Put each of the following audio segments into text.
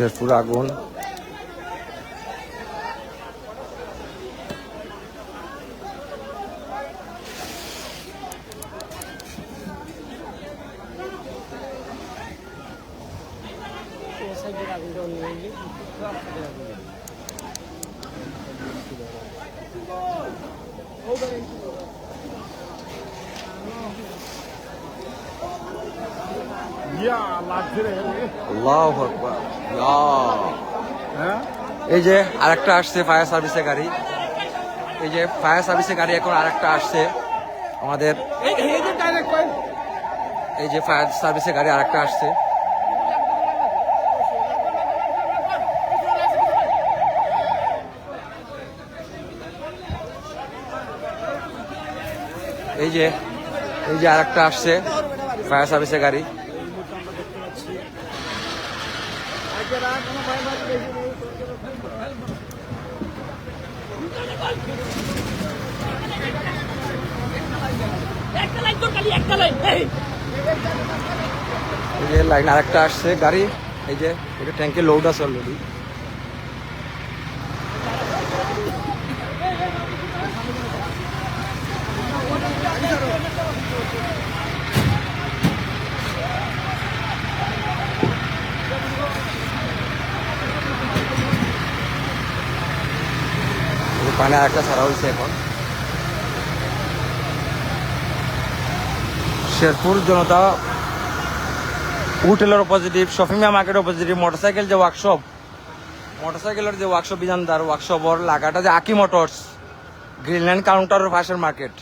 শেরপুর আগুন। আল্লাহু আকবার। এই যে আরেকটা আসছে ফায়ার সার্ভিসের গাড়ি, এই যে ফায়ার সার্ভিসের গাড়ি এখন আরেকটা আসছে আমাদের, এই যে ফায়ার সার্ভিসের গাড়ি আরেকটা আসছে। এই যে আরেকটা আসছে ফায়ার সার্ভিসের গাড়ি। এই যে লাইন আরেকটা আসছে গাড়ি, এই যে এটা ট্যাঙ্কে লোড আছে অলরেডি। পানি আরেকটা ছাড়া হয়েছে এখন। শেরপুর জনতা হোটেলের অপোজিটিভ, শপিং মার্কেটের অপোজিটিভ মোটরসাইকেল যে ওয়ার্কশপ, মোটরসাইকেলের যে ওয়ার্কশপ বিজানদার ওয়ার্কশপর লাগাটা যে আকি মোটরস গ্রিনল্যান্ড কাউন্টারের পাশের মার্কেট।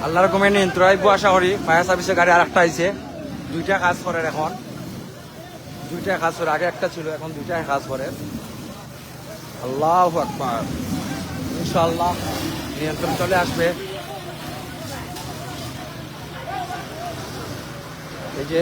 আল্লাহ রকমের নিয়ন্ত্রণ আইব আশা করি। ফায়ার সার্ভিসের গাড়ি আর একটা আইছে, দুইটা কাজ করে এখন, দুইটা কাজ করে, আগে একটা ছিল এখন দুইটা কাজ করে। আল্লাহু আকবার, ইনশাআল্লাহ নিয়ন্ত্রণ চলে আসবে। এই যে